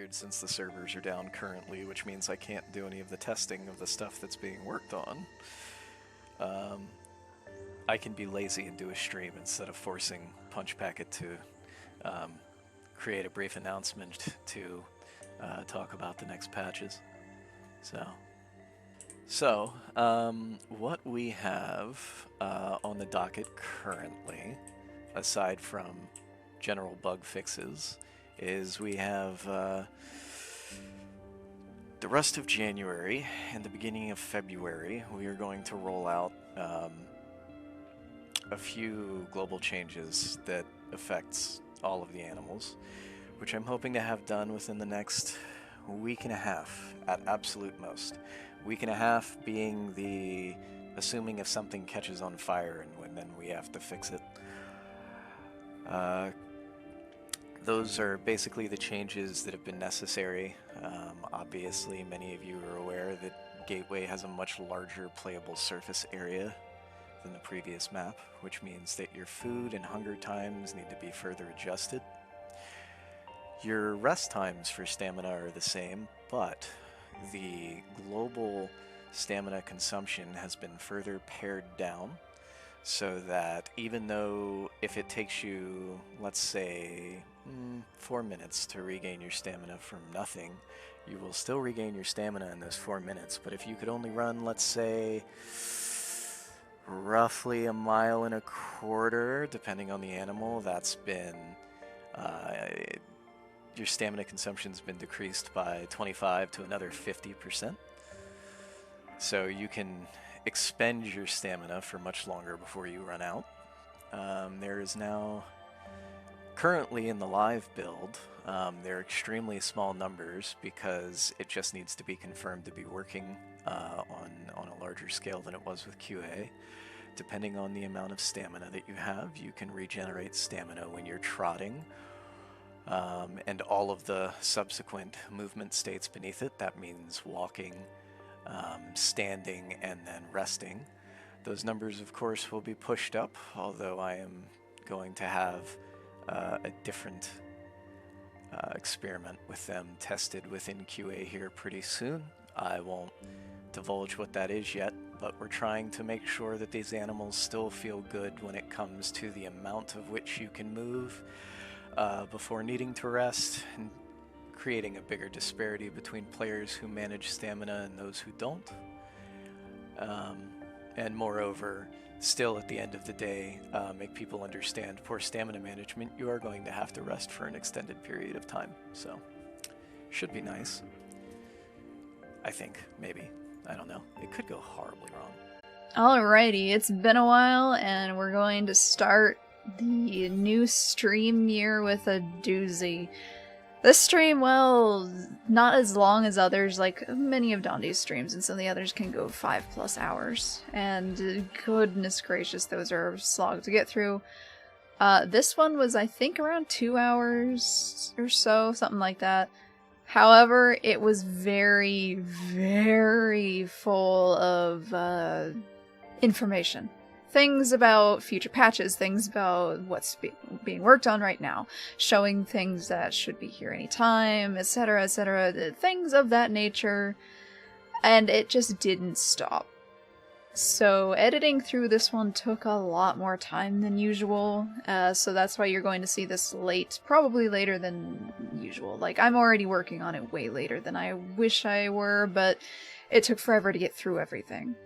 figured since the servers are down currently, which means I can't do any of the testing of the stuff that's being worked on, I can be lazy and do a stream instead of forcing Punch Packet to create a brief announcement to talk about the next patches. So, what we have on the docket currently, aside from general bug fixes, is we have the rest of January and the beginning of February. We are going to roll out a few global changes that affects all of the animals, which I'm hoping to have done within the next week and a half at absolute most. Week and a half being the assuming if something catches on fire and then we have to fix it. Those are basically the changes that have been necessary. Obviously, many of you are aware that Gateway has a much larger playable surface area than the previous map, which means that your food and hunger times need to be further adjusted. Your rest times for stamina are the same, but the global stamina consumption has been further pared down, so that even though if it takes you, let's say, 4 minutes to regain your stamina from nothing, you will still regain your stamina in those 4 minutes. But if you could only run, let's say, roughly 1.25 miles, depending on the animal, that's been your stamina consumption's been decreased by 25 to another 50%. So you can expend your stamina for much longer before you run out. There is now, currently in the live build, they're extremely small numbers because it just needs to be confirmed to be working on a larger scale than it was with QA. Depending on the amount of stamina that you have, you can regenerate stamina when you're trotting, and all of the subsequent movement states beneath it. That means walking, standing, and then resting. Those numbers, of course, will be pushed up, although I am going to have a different experiment with them tested within QA here pretty soon. I won't divulge what that is yet, but we're trying to make sure that these animals still feel good when it comes to the amount of which you can move before needing to rest, and creating a bigger disparity between players who manage stamina and those who don't. And moreover, still at the end of the day, make people understand poor stamina management, you are going to have to rest for an extended period of time. So, should be nice. I think, maybe. I don't know. It could go horribly wrong. Alrighty, it's been a while, and we're going to start the new stream year with a doozy. This stream, well, not as long as others, like many of Dondi's streams, and some of the others can go 5+ hours. And goodness gracious, those are slog to get through. This one was, I think, around 2 hours or so, something like that. However, it was very, very full of information. Things about future patches, things about what's being worked on right now, showing things that should be here anytime, etc., things of that nature, and it just didn't stop. So editing through this one took a lot more time than usual, so that's why you're going to see this late, probably later than usual. Like, I'm already working on it way later than I wish I were, but it took forever to get through everything.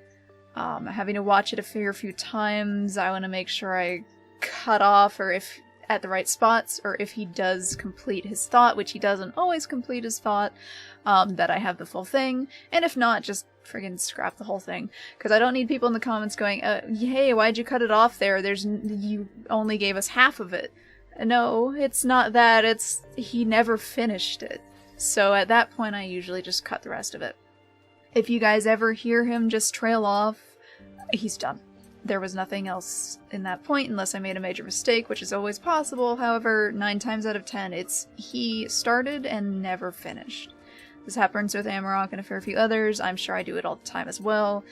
Having to watch it a fair few times, I want to make sure I cut off, or if at the right spots, or if he does complete his thought, which he doesn't always complete his thought, that I have the full thing, and if not, just friggin' scrap the whole thing, because I don't need people in the comments going, hey, why'd you cut it off there? You only gave us half of it. No, it's not that, it's he never finished it. So at that point, I usually just cut the rest of it. If you guys ever hear him just trail off, he's done. There was nothing else in that point unless I made a major mistake, which is always possible. However, 9 times out of 10, it's he started and never finished. This happens with Amarok and a fair few others. I'm sure I do it all the time as well.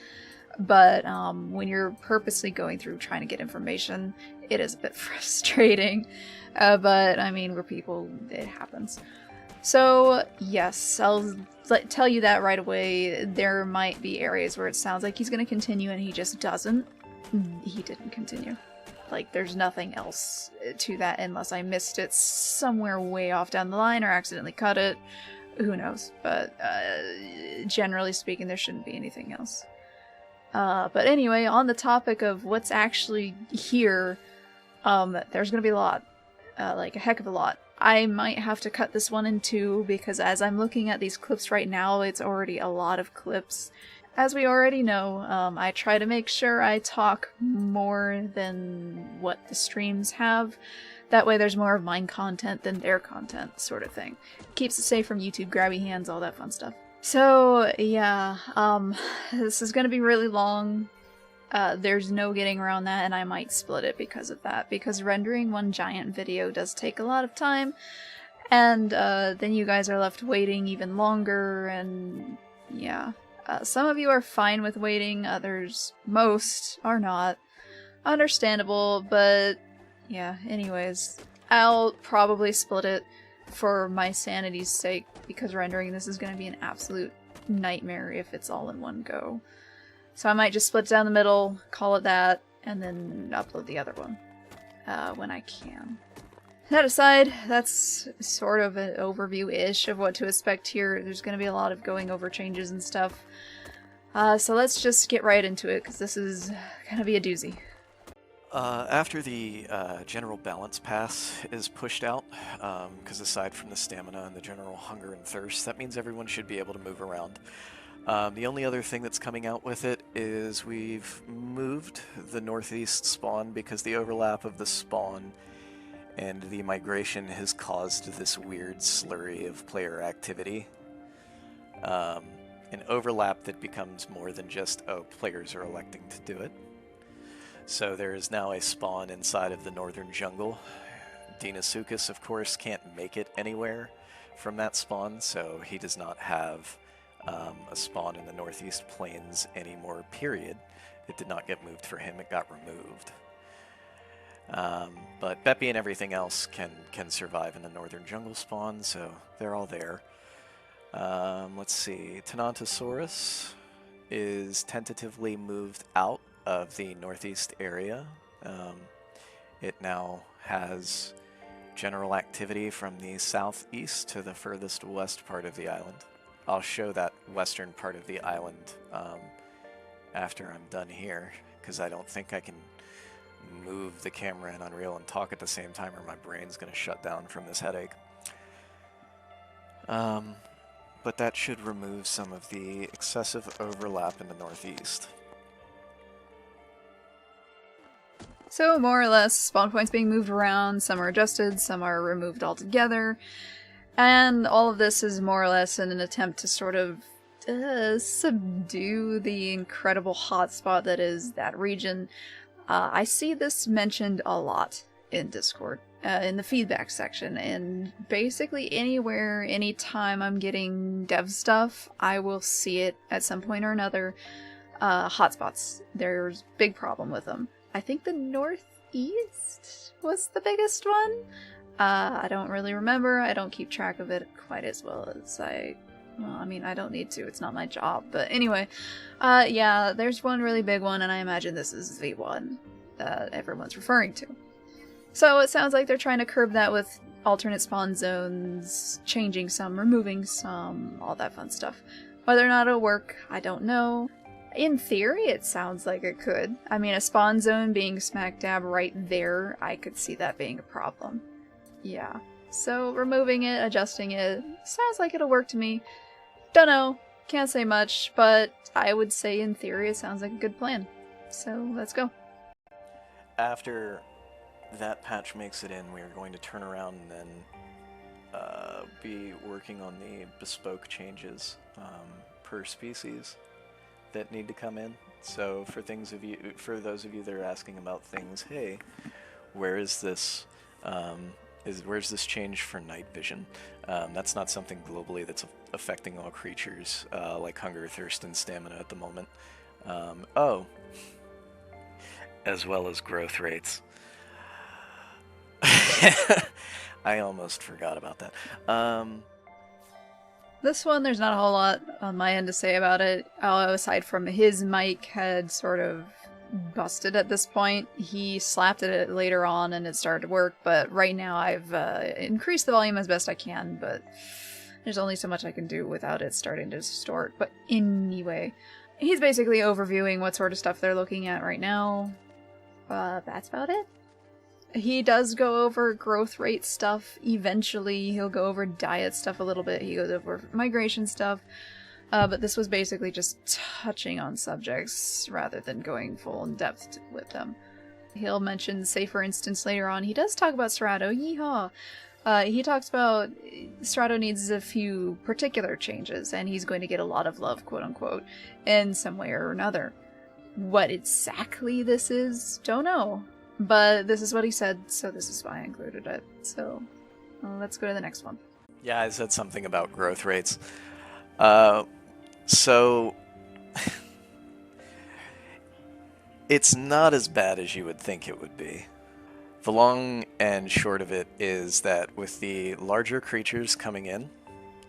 But when you're purposely going through trying to get information, it is a bit frustrating. But, I mean, we're people. It happens. So, yes, I'll tell you that right away. There might be areas where it sounds like he's going to continue and he just doesn't. He didn't continue. Like, there's nothing else to that unless I missed it somewhere way off down the line or accidentally cut it. Who knows? But generally speaking, there shouldn't be anything else. But anyway, on the topic of what's actually here, there's going to be a lot. Like, a heck of a lot. I might have to cut this one in two because as I'm looking at these clips right now, it's already a lot of clips. As we already know, I try to make sure I talk more than what the streams have. That way there's more of mine content than their content, sort of thing. Keeps it safe from YouTube grabby hands, all that fun stuff. So, yeah, this is gonna be really long. There's no getting around that, and I might split it because of that, because rendering one giant video does take a lot of time, and then you guys are left waiting even longer, and yeah. Some of you are fine with waiting, most are not. Understandable, but yeah, anyways. I'll probably split it for my sanity's sake, because rendering this is going to be an absolute nightmare if it's all in one go. So I might just split down the middle, call it that, and then upload the other one when I can. That aside, that's sort of an overview-ish of what to expect here. There's going to be a lot of going over changes and stuff. So let's just get right into it, because this is going to be a doozy. After the general balance pass is pushed out, because aside from the stamina and the general hunger and thirst, that means everyone should be able to move around. The only other thing that's coming out with it is we've moved the northeast spawn because the overlap of the spawn and the migration has caused this weird slurry of player activity. An overlap that becomes more than just, oh, players are electing to do it. So there is now a spawn inside of the northern jungle. Deinosuchus, of course, can't make it anywhere from that spawn, so he does not have a spawn in the northeast plains anymore, period. It did not get moved for him, it got removed. But Beppy and everything else can survive in the northern jungle spawn, so they're all there. Let's see, Ceratosaurus is tentatively moved out of the northeast area. It now has general activity from the southeast to the furthest west part of the island. I'll show that western part of the island after I'm done here, because I don't think I can move the camera in Unreal and talk at the same time or my brain's going to shut down from this headache. But that should remove some of the excessive overlap in the northeast. So, more or less, spawn points being moved around, some are adjusted, some are removed altogether, and all of this is more or less in an attempt to sort of subdue the incredible hotspot that is that region. I see this mentioned a lot in Discord, in the feedback section, and basically anywhere, anytime I'm getting dev stuff, I will see it at some point or another. Hotspots. There's a big problem with them. I think the northeast was the biggest one. I don't really remember. I don't keep track of it quite as well as well, I mean, I don't need to. It's not my job. But anyway, yeah, there's one really big one, and I imagine this is the one that everyone's referring to. So it sounds like they're trying to curb that with alternate spawn zones, changing some, removing some, all that fun stuff. Whether or not it'll work, I don't know. In theory, it sounds like it could. I mean, a spawn zone being smack dab right there, I could see that being a problem. Yeah. So, removing it, adjusting it, sounds like it'll work to me. Don't know, can't say much, but I would say in theory it sounds like a good plan. So, let's go. After that patch makes it in, we are going to turn around and then be working on the bespoke changes per species that need to come in. So for those of you that are asking about things, hey, where is this? Where's this change for night vision? That's not something globally that's affecting all creatures, like hunger, thirst, and stamina at the moment. Oh, as well as growth rates. I almost forgot about that. This one, there's not a whole lot on my end to say about it, aside from his mic had sort of busted at this point. He slapped at it later on and it started to work, but right now I've increased the volume as best I can, but there's only so much I can do without it starting to distort. But anyway, he's basically overviewing what sort of stuff they're looking at right now. That's about it. He does go over growth rate stuff eventually. He'll go over diet stuff a little bit. He goes over migration stuff. But this was basically just touching on subjects rather than going full in depth with them. He'll mention, say for instance, later on, he does talk about Cerato. Yeehaw! He talks about Cerato needs a few particular changes, and he's going to get a lot of love, quote unquote, in some way or another. What exactly this is, don't know. But this is what he said, so this is why I included it. So, let's go to the next one. Yeah, I said something about growth rates. So it's not as bad as you would think it would be. The long and short of it is that with the larger creatures coming in,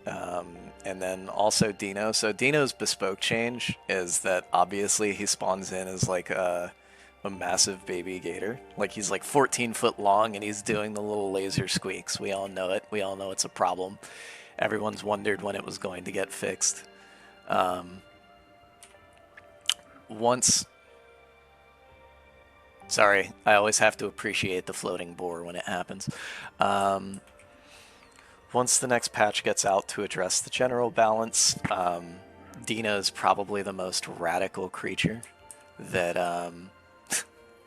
and then also Dino. So Dino's bespoke change is that obviously he spawns in as like a massive baby gator. Like he's like 14 foot long and he's doing the little laser squeaks. We all know it. We all know it's a problem. Everyone's wondered when it was going to get fixed. Sorry, I always have to appreciate the floating boar when it happens. Once the next patch gets out to address the general balance, Dino is probably the most radical creature that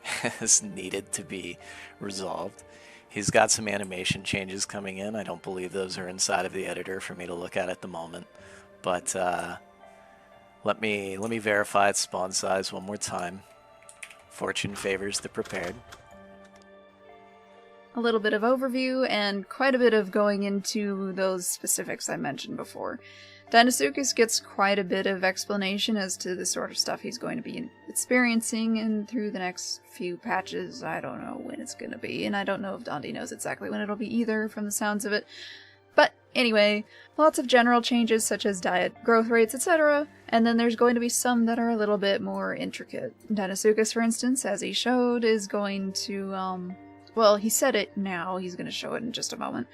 has needed to be resolved. He's got some animation changes coming in. I don't believe those are inside of the editor for me to look at the moment. But let me verify its spawn size one more time. Fortune favors the prepared. A little bit of overview and quite a bit of going into those specifics I mentioned before. Deinosuchus gets quite a bit of explanation as to the sort of stuff he's going to be experiencing and through the next few patches. I don't know when it's going to be, and I don't know if Dondi knows exactly when it'll be either from the sounds of it. But anyway, lots of general changes such as diet, growth rates, etc. And then there's going to be some that are a little bit more intricate. Deinosuchus, for instance, as he showed, is going to, well, he said it now, he's going to show it in just a moment.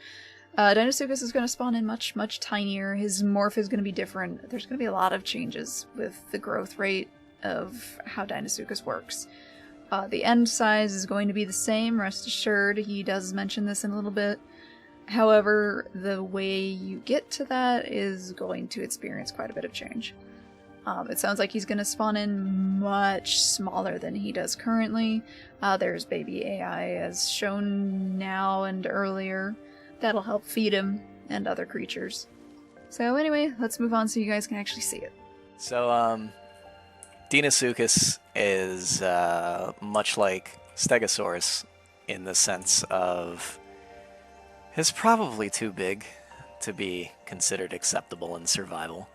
Deinosuchus is going to spawn in much, much tinier. His morph is going to be different. There's going to be a lot of changes with the growth rate of how Deinosuchus works. The end size is going to be the same, rest assured. He does mention this in a little bit. However, the way you get to that is going to experience quite a bit of change. It sounds like he's going to spawn in much smaller than he does currently. There's baby AI as shown now and earlier. That'll help feed him and other creatures. So anyway, let's move on so you guys can actually see it. So, Deinosuchus is much like Stegosaurus in the sense of is probably too big to be considered acceptable in survival.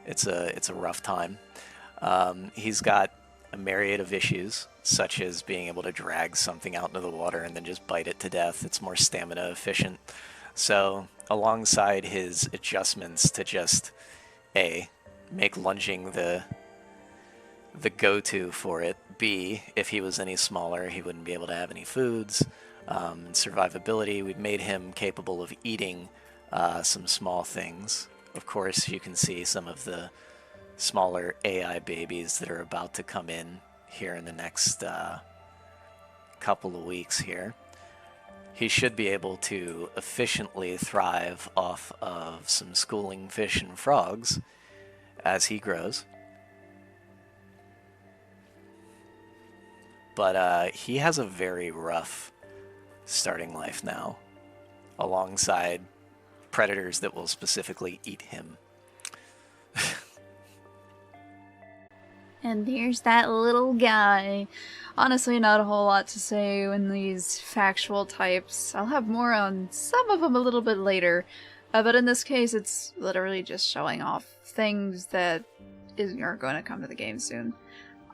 It's a rough time. He's got a myriad of issues, such as being able to drag something out into the water and then just bite it to death. It's more stamina efficient. So alongside his adjustments to just A, make lunging the go-to for it, B, if he was any smaller he wouldn't be able to have any foods. Survivability, we've made him capable of eating some small things. Of course, you can see some of the smaller AI babies that are about to come in here in the next couple of weeks here. He should be able to efficiently thrive off of some schooling fish and frogs as he grows. But he has a very rough starting life now, alongside predators that will specifically eat him. And there's that little guy. Honestly, not a whole lot to say in these factual types. I'll have more on some of them a little bit later. But in this case, it's literally just showing off things that are going to come to the game soon.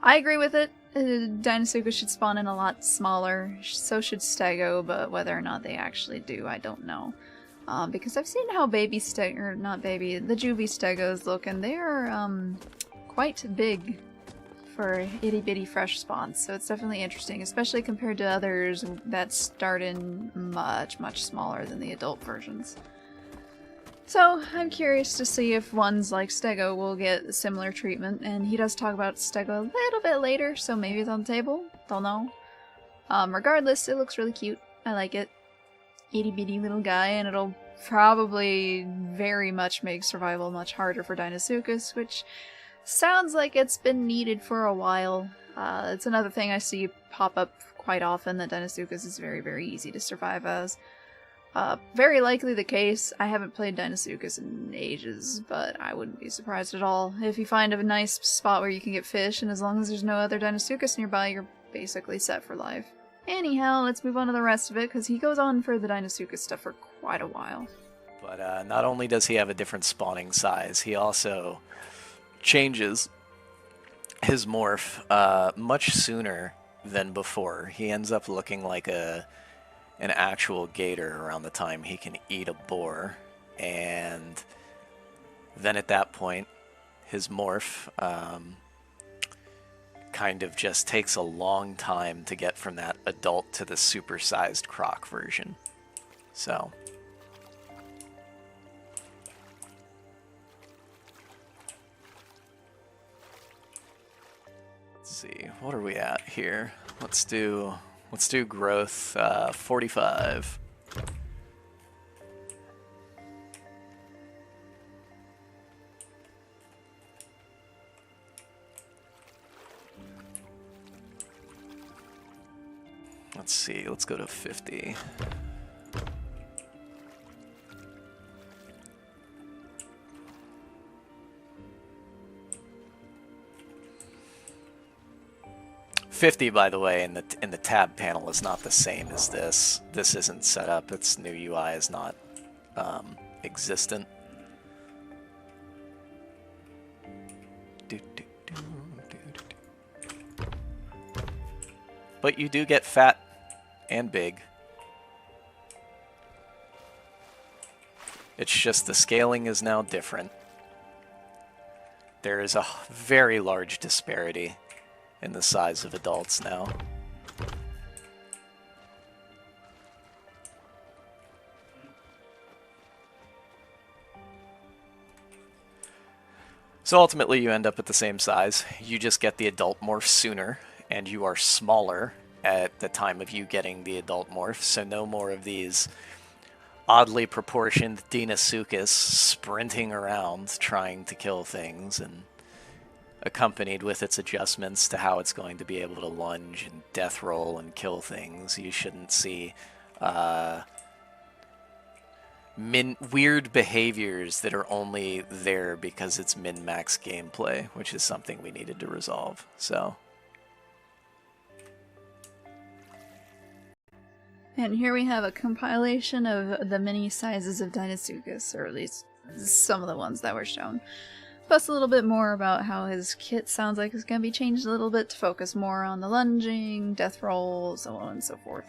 I agree with it. Deinosuchus should spawn in a lot smaller. So should Stego, but whether or not they actually do, I don't know. Because I've seen how baby steg- or not baby, the juvie stegos look, and they are quite big for itty bitty fresh spawns, so it's definitely interesting, especially compared to others that start in much smaller than the adult versions. So I'm curious to see if ones like Stego will get similar treatment, and he does talk about Stego a little bit later, so maybe it's on the table, don't know. Regardless, it looks really cute, I like it. Itty bitty little guy, and it'll probably very much make survival much harder for Deinosuchus, which sounds like it's been needed for a while. It's another thing I see pop up quite often, that Deinosuchus is very easy to survive as. Very likely the case. I haven't played Deinosuchus in ages, but I wouldn't be surprised at all. If you find a nice spot where you can get fish, and as long as there's no other Deinosuchus nearby, you're basically set for life. Anyhow, let's move on to the rest of it, because he goes on for the Deinosuchus stuff for quite a while. But not only does he have a different spawning size, he also changes his morph much sooner than before. He ends up looking like an actual gator around the time he can eat a boar, and then at that point his morph kind of just takes a long time to get from that adult to the supersized croc version. So let's see, what are we at here? Let's do growth 45. Let's see, let's go to 50. $50, by the way, in the tab panel is not the same as this. This isn't set up. Its new UI is not existent. But you do get fat and big. It's just the scaling is now different. There is a very large disparity in the size of adults now. So ultimately you end up at the same size. You just get the adult morph sooner, and you are smaller at the time of you getting the adult morph, so no more of these oddly proportioned Deinosuchus sprinting around trying to kill things, and accompanied with its adjustments to how it's going to be able to lunge and death roll and kill things. You shouldn't see weird behaviors that are only there because it's min-max gameplay, which is something we needed to resolve. So, and here we have a compilation of the mini sizes of Deinosuchus, or at least some of the ones that were shown. Plus a little bit more about how his kit sounds like it's going to be changed a little bit to focus more on the lunging, death roll, so on and so forth.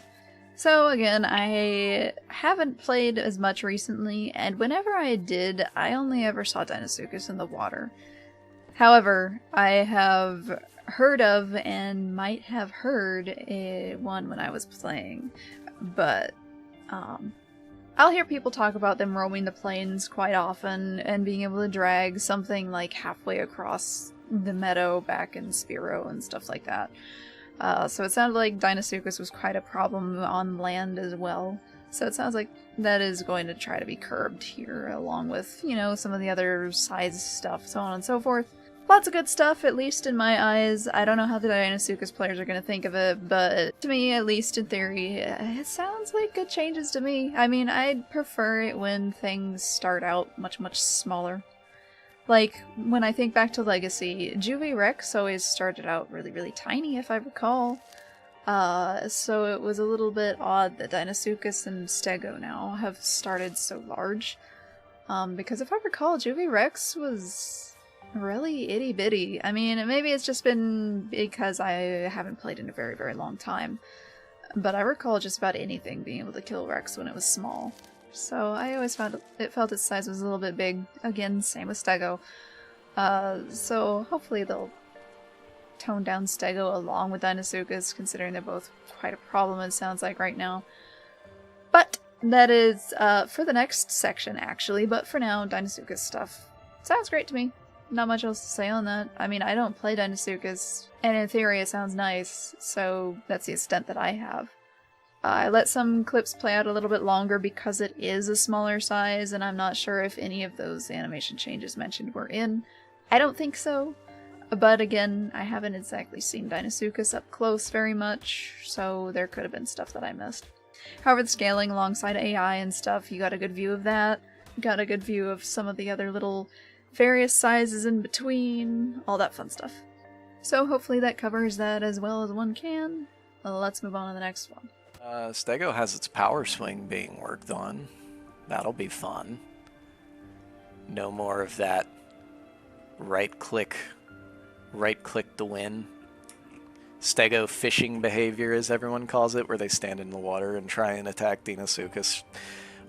So again, I haven't played as much recently, and whenever I did, I only ever saw Deinosuchus in the water. However, I have heard of and might have heard one when I was playing, but I'll hear people talk about them roaming the plains quite often and being able to drag something like halfway across the meadow back in Spiro and stuff like that. So it sounded like Deinosuchus was quite a problem on land as well. So it sounds like that is going to try to be curbed here, along with, you know, some of the other size stuff, so on and so forth. Lots of good stuff, at least in my eyes. I don't know how the Deinosuchus players are going to think of it, but to me, at least in theory, it sounds like good changes to me. I mean, I'd prefer it when things start out much smaller. Like, when I think back to Legacy, Juvie Rex always started out really tiny, if I recall. So it was a little bit odd that Deinosuchus and Stego now have started so large. Because if I recall, Juvie Rex was really itty bitty. I mean, maybe it's just been because I haven't played in a very long time. But I recall just about anything being able to kill Rex when it was small. so I always found it felt its size was a little bit big. Again, same with Stego. So hopefully they'll tone down Stego along with Deinosuchus, considering they're both quite a problem, it sounds like, right now. But that is for the next section, actually. But for now, Deinosuchus stuff sounds great to me. Not much else to say on that. I mean, I don't play Deinosuchus, and in theory it sounds nice, so that's the extent that I have. I let some clips play out a little bit longer because it is a smaller size, and I'm not sure if any of those animation changes mentioned were in. I don't think so, but again, I haven't exactly seen Deinosuchus up close very much, so there could have been stuff that I missed. However, the scaling alongside AI and stuff, you got a good view of that. Got a good view of some of the other little various sizes in between, all that fun stuff. So hopefully that covers that as well as one can. Let's move on to the next one. Stego has its power swing being worked on. That'll be fun. No more of that right-click to win. Stego fishing behavior, as everyone calls it, where they stand in the water and try and attack Deinosuchus,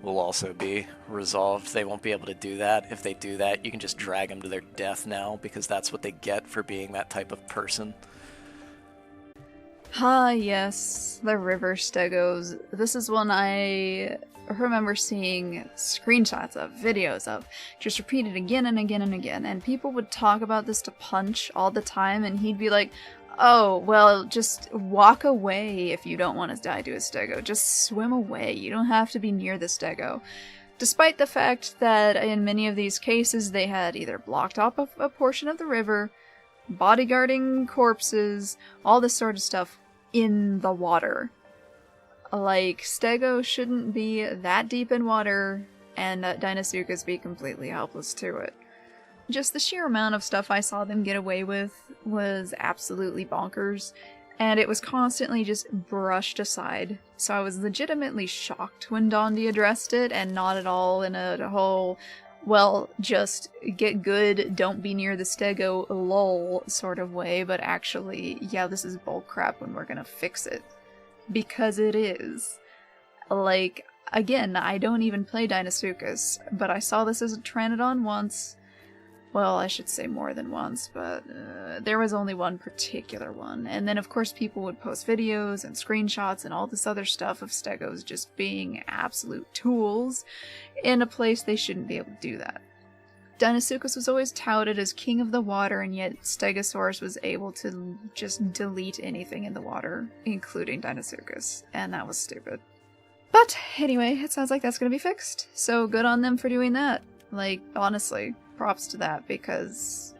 will also be resolved. They won't be able to do that. If they do that, you can just drag them to their death now, because that's what they get for being that type of person. Ah, yes, the river stegos. This is one I remember seeing screenshots of, videos of, just repeated again and again and again, and people would talk about this to Punch all the time, and he'd be like, oh, well, just walk away if you don't want to die to a stego. Just swim away. You don't have to be near the stego. Despite the fact that in many of these cases they had either blocked off a portion of the river, bodyguarding corpses, all this sort of stuff in the water. Like, stego shouldn't be that deep in water, and Deinosuchus be completely helpless to it. Just the sheer amount of stuff I saw them get away with was absolutely bonkers, and it was constantly just brushed aside. So I was legitimately shocked when Dondi addressed it, and not at all in a whole, well, just get good, don't be near the stego, lol sort of way, but actually, yeah, this is bullcrap and we're gonna fix it. Because it is. Like, again, I don't even play Deinosuchus, but I saw this as a Pteranodon once. Well, I should say more than once, but there was only one particular one. And then, of course, people would post videos and screenshots and all this other stuff of stegos just being absolute tools in a place they shouldn't be able to do that. Deinosuchus was always touted as king of the water, and yet Stegosaurus was able to just delete anything in the water, including Deinosuchus, and that was stupid. But anyway, it sounds like that's gonna be fixed, so good on them for doing that. Like, honestly, props to that, because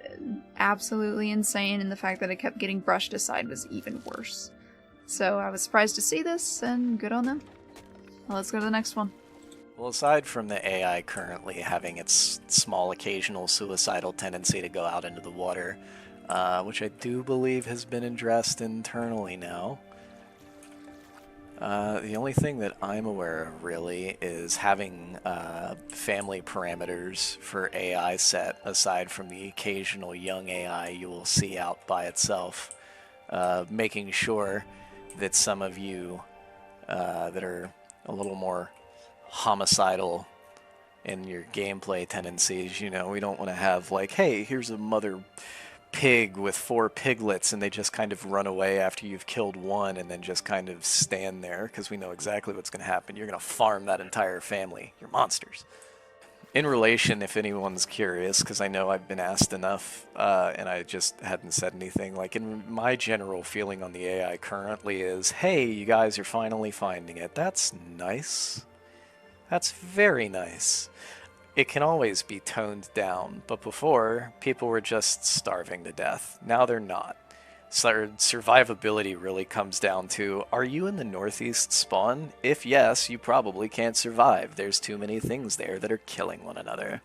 absolutely insane, and the fact that it kept getting brushed aside was even worse. So I was surprised to see this, and good on them. Well, let's go to the next one. Well, aside from the AI currently having its small occasional suicidal tendency to go out into the water, which I do believe has been addressed internally now, the only thing that I'm aware of really is having family parameters for AI set, aside from the occasional young AI you will see out by itself, making sure that some of you that are a little more homicidal in your gameplay tendencies, you know, we don't want to have like, hey, here's a mother pig with 4 piglets and they just kind of run away after you've killed one and then just kind of stand there, because we know exactly what's going to happen. You're going to farm that entire family. You're monsters. In relation, if anyone's curious, because I know I've been asked enough and I just hadn't said anything, like, in my general feeling on the AI currently is, hey, you guys are finally finding it. That's nice. That's very nice. It can always be toned down, but before, people were just starving to death. Now they're not. So survivability really comes down to, are you in the northeast spawn? If yes, you probably can't survive. There's too many things there that are killing one another.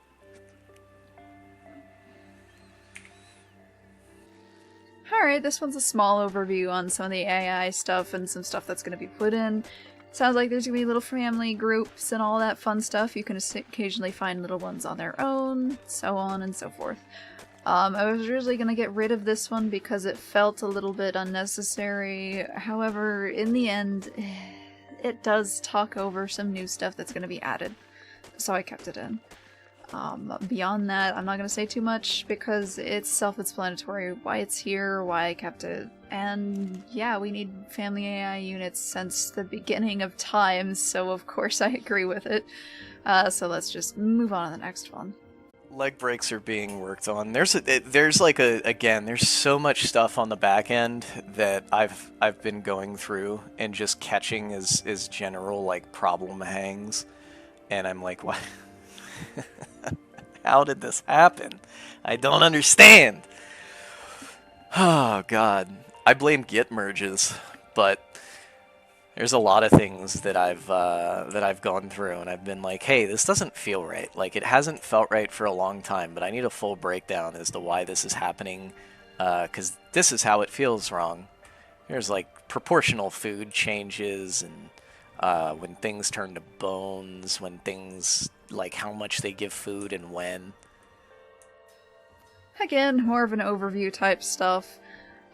Alright, this one's a small overview on some of the AI stuff and some stuff that's going to be put in. Sounds like there's going to be little family groups and all that fun stuff. You can occasionally find little ones on their own, so on and so forth. I was originally going to get rid of this one because it felt a little bit unnecessary. However, in the end, it does talk over some new stuff that's going to be added. so I kept it in. Beyond that, I'm not going to say too much because it's self-explanatory why it's here, why I kept it, and yeah, we need family AI units since the beginning of time, so of course I agree with it. So let's just move on to the next one. Leg breaks are being worked on. There's so much stuff on the back end that I've been going through and just catching as general like problem hangs, and I'm like, what? How did this happen? I don't understand. Oh god, I blame Git merges, but there's a lot of things that I've gone through, and I've been like, hey, this doesn't feel right. Like, it hasn't felt right for a long time, but I need a full breakdown as to why this is happening, because this is how it feels wrong. There's like proportional food changes, and when things turn to bones, when things like how much they give food and when. Again, more of an overview type stuff.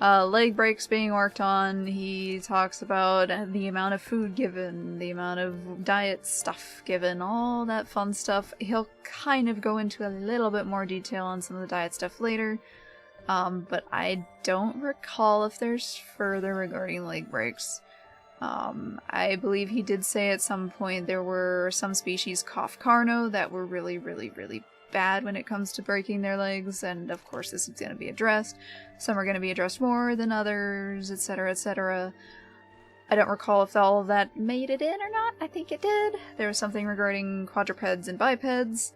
Leg breaks being worked on. He talks about the amount of food given, the amount of diet stuff given, all that fun stuff. He'll kind of go into a little bit more detail on some of the diet stuff later, but I don't recall if there's further regarding leg breaks. I believe he did say at some point there were some species, Cough Carno, that were really, really, really bad when it comes to breaking their legs, and of course this is going to be addressed. Some are going to be addressed more than others, etc., etc. I don't recall if all of that made it in or not. I think it did. There was something regarding quadrupeds and bipeds,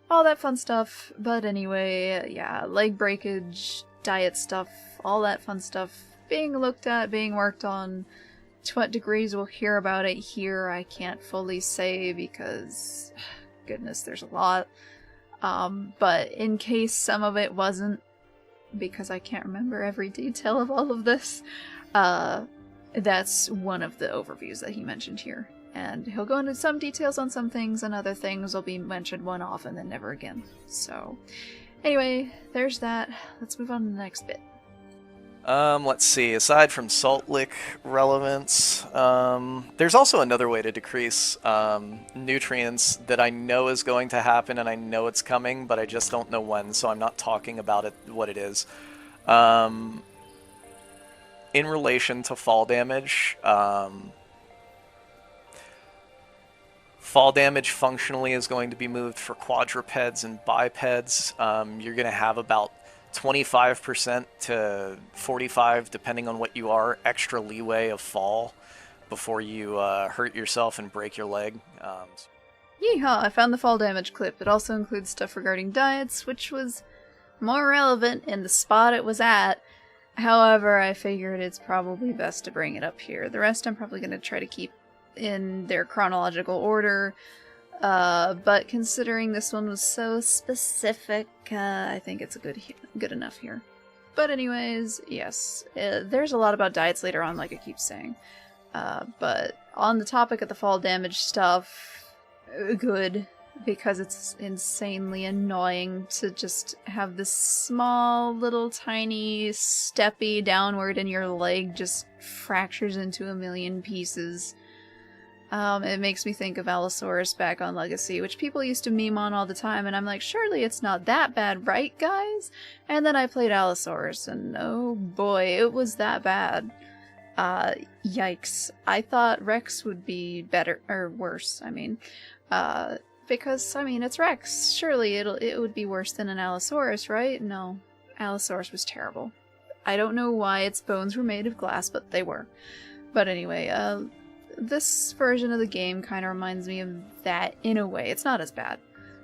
all that fun stuff. But anyway, yeah, leg breakage, diet stuff, all that fun stuff being looked at, being worked on. To what degrees we'll hear about it here, I can't fully say because, goodness, there's a lot. But in case some of it wasn't, because I can't remember every detail of all of this, that's one of the overviews that he mentioned here. And he'll go into some details on some things, and other things will be mentioned one off and then never again. So, anyway, there's that. Let's move on to the next bit. Let's see, aside from salt lick relevance, there's also another way to decrease nutrients that I know is going to happen, and I know it's coming, but I just don't know when, so I'm not talking about it, what it is. In relation to fall damage, fall damage functionally is going to be moved for quadrupeds and bipeds. You're going to have about 25% to 45%, depending on what you are, extra leeway of fall before you hurt yourself and break your leg. Yeehaw, I found the fall damage clip. It also includes stuff regarding diets, which was more relevant in the spot it was at. However, I figured it's probably best to bring it up here. The rest I'm probably going to try to keep in their chronological order. But considering this one was so specific, I think it's good enough here. But anyways, yes, there's a lot about diets later on, like I keep saying. But on the topic of the fall damage stuff, good, because it's insanely annoying to just have this small, little, tiny, steppy downward and your leg just fractures into a million pieces. It makes me think of Allosaurus back on Legacy, which people used to meme on all the time, and I'm like, surely it's not that bad, right, guys? And then I played Allosaurus, and oh boy, it was that bad. Yikes. I thought Rex would be better, or worse, I mean. Because, I mean, it's Rex. Surely it would be worse than an Allosaurus, right? No. Allosaurus was terrible. I don't know why its bones were made of glass, but they were. But anyway, this version of the game kind of reminds me of that in a way. It's not as bad.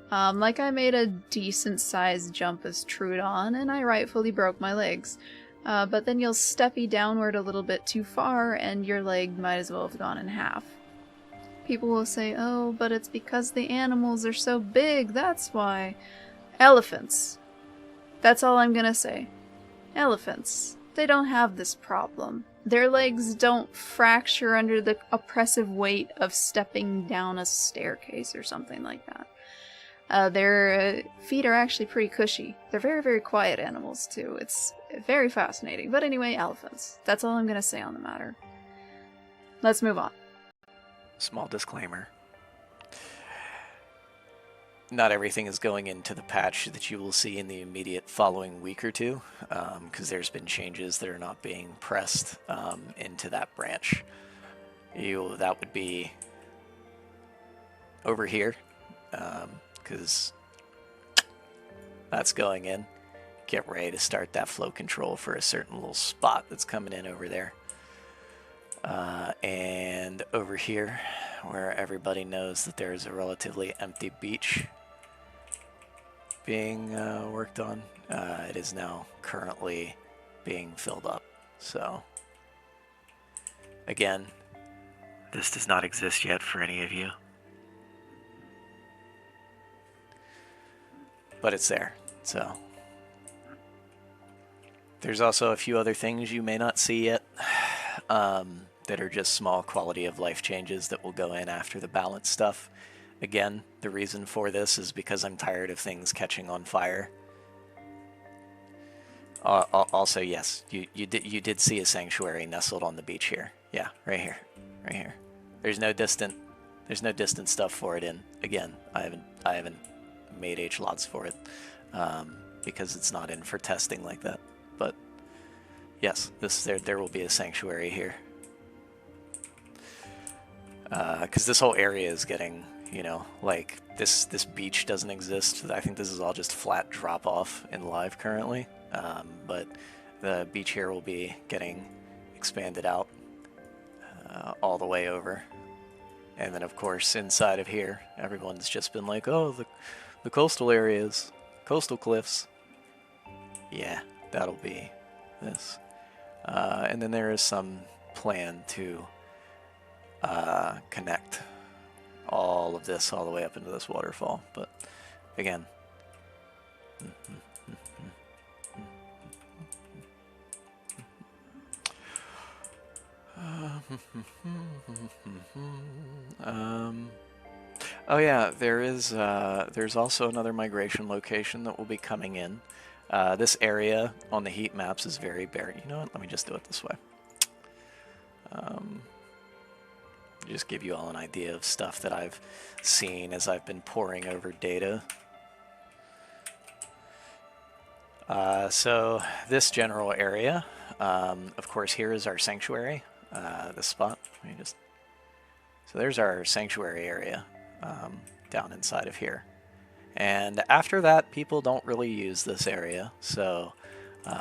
Like I made a decent sized jump as Troodon, and I rightfully broke my legs. But then you'll steppy downward a little bit too far, and your leg might as well have gone in half. People will say, oh, but it's because the animals are so big, that's why. Elephants. That's all I'm gonna say. Elephants. They don't have this problem. Their legs don't fracture under the oppressive weight of stepping down a staircase or something like that. Their feet are actually pretty cushy. They're very, very quiet animals, too. It's very fascinating. But anyway, elephants. That's all I'm going to say on the matter. Let's move on. Small disclaimer. not everything is going into the patch that you will see in the immediate following week or two, because there's been changes that are not being pressed into that branch. That would be over here, because that's going in. Get ready to start that flow control for a certain little spot that's coming in over there. And over here, where everybody knows that there's a relatively empty beach being worked on, it is now currently being filled up. So, again, this does not exist yet for any of you, but it's there. So, there's also a few other things you may not see yet. That are just small quality of life changes that will go in after the balance stuff. Again, the reason for this is because I'm tired of things catching on fire. Also, yes, you did see a sanctuary nestled on the beach here. Yeah, right here, right here. There's no distant stuff for it in. Again, I haven't made HLOTs for it because it's not in for testing like that. But yes, there will be a sanctuary here. Because this whole area is getting, you know, like this beach doesn't exist. I think this is all just flat drop off in live currently, but the beach here will be getting expanded out all the way over, and then of course inside of here, everyone's just been like, oh, the coastal areas, coastal cliffs. Yeah, that'll be this, and then there is some plan to connect all of this all the way up into this waterfall, but again, oh yeah, there's also another migration location that will be coming in. This area on the heat maps is very bare. You know what? Let me just do it this way. Just give you all an idea of stuff that I've seen as I've been poring over data. So this general area, of course, here is our sanctuary. This spot. So there's our sanctuary area down inside of here. And after that, people don't really use this area. So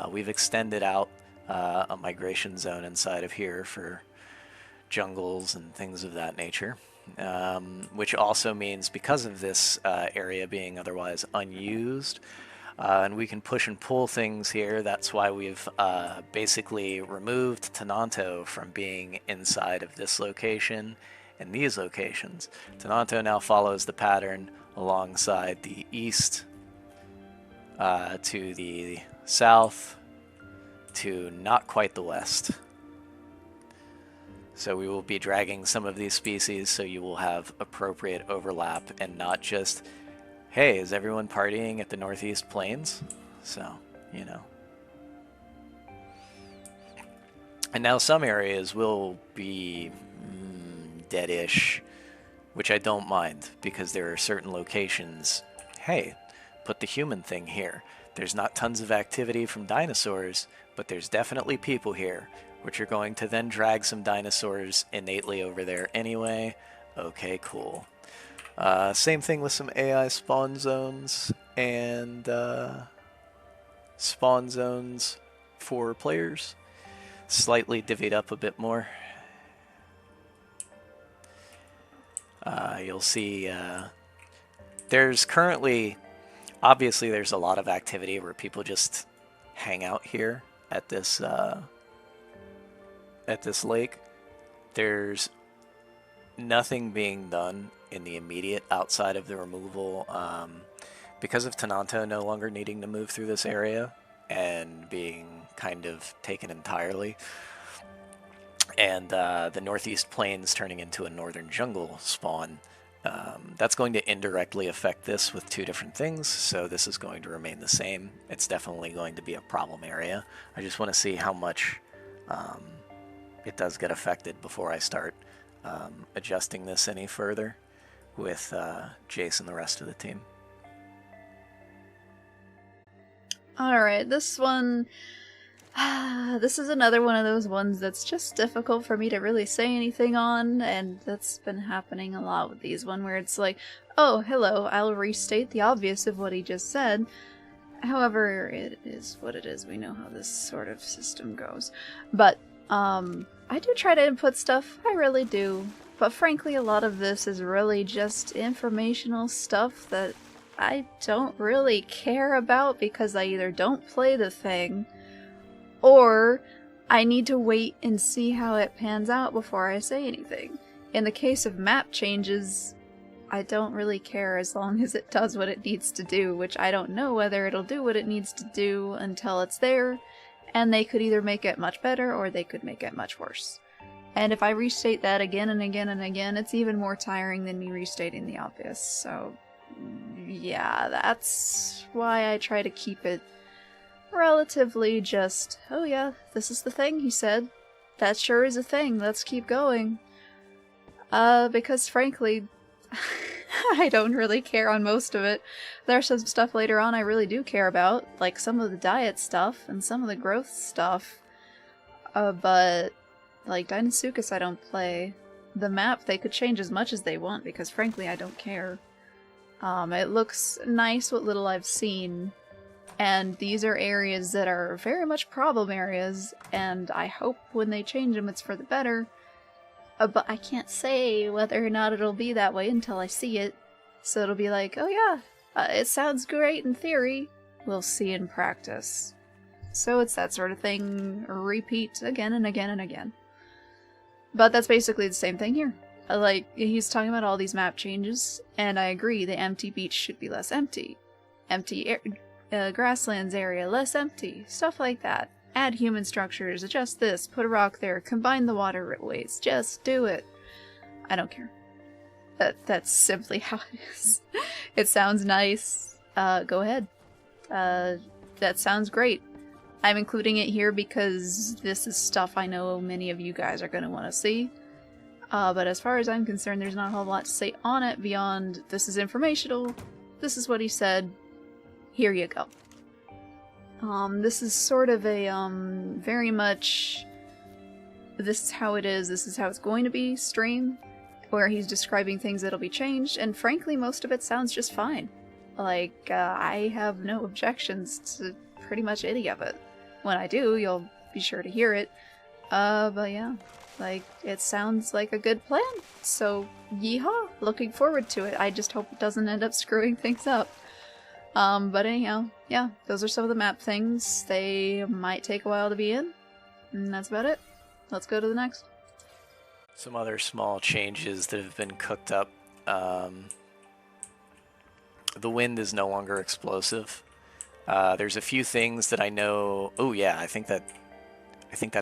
we've extended out a migration zone inside of here for jungles and things of that nature, which also means because of this area being otherwise unused, and we can push and pull things here. That's why we've basically removed Tenanto from being inside of this location and these locations. Tenanto now follows the pattern alongside the east to the south to not quite the west. So we will be dragging some of these species so you will have appropriate overlap and not just, hey, is everyone partying at the Northeast Plains? So, you know. And now some areas will be deadish, which I don't mind because there are certain locations, hey, put the human thing here. There's not tons of activity from dinosaurs, but there's definitely people here, which are going to then drag some dinosaurs innately over there anyway. Okay, cool. Same thing with some AI spawn zones and spawn zones for players. Slightly divvied up a bit more. You'll see there's currently, obviously there's a lot of activity where people just hang out here at this lake. There's nothing being done in the immediate outside of the removal because of Tenanto no longer needing to move through this area and being kind of taken entirely, and the Northeast Plains turning into a northern jungle spawn. That's going to indirectly affect this with two different things, so this is going to remain the same. It's definitely going to be a problem area. I just want to see how much it does get affected before I start adjusting this any further with Jace and the rest of the team. Alright, this one... this is another one of those ones that's just difficult for me to really say anything on, and that's been happening a lot with these one where it's like, oh, hello, I'll restate the obvious of what he just said. However, it is what it is. We know how this sort of system goes. But, I do try to input stuff, I really do. But frankly, a lot of this is really just informational stuff that I don't really care about because I either don't play the thing, or I need to wait and see how it pans out before I say anything. In the case of map changes, I don't really care as long as it does what it needs to do, which I don't know whether it'll do what it needs to do until it's there, and they could either make it much better or they could make it much worse. And if I restate that again and again and again, it's even more tiring than me restating the obvious, so yeah, that's why I try to keep it relatively just, oh yeah, this is the thing he said. That sure is a thing, let's keep going. Because frankly, I don't really care on most of it. There's some stuff later on I really do care about, like some of the diet stuff and some of the growth stuff. But, like, Deinosuchus I don't play. The map they could change as much as they want because frankly I don't care. It looks nice what little I've seen. And these are areas that are very much problem areas, and I hope when they change them it's for the better. But I can't say whether or not it'll be that way until I see it. So it'll be like, oh yeah, it sounds great in theory. We'll see in practice. So it's that sort of thing, repeat again and again and again. But that's basically the same thing here. Like, he's talking about all these map changes, and I agree, the empty beach should be less empty. Empty grasslands area, less empty, stuff like that. Add human structures, adjust this, put a rock there, combine the waterways, just do it. I don't care. That's simply how it is. It sounds nice. Go ahead. That sounds great. I'm including it here because this is stuff I know many of you guys are going to want to see. But as far as I'm concerned, there's not a whole lot to say on it beyond this is informational, this is what he said, here you go. This is sort of a, very much, this is how it is, this is how it's going to be stream, where he's describing things that'll be changed, and frankly, most of it sounds just fine. Like, I have no objections to pretty much any of it. When I do, you'll be sure to hear it. But yeah, like, it sounds like a good plan, so yeehaw, looking forward to it. I just hope it doesn't end up screwing things up. But anyhow, yeah, those are some of the map things. They might take a while to be in, and that's about it. Let's go to the next. Some other small changes that have been cooked up. The wind is no longer explosive. There's a few things that I know. Oh yeah, I think that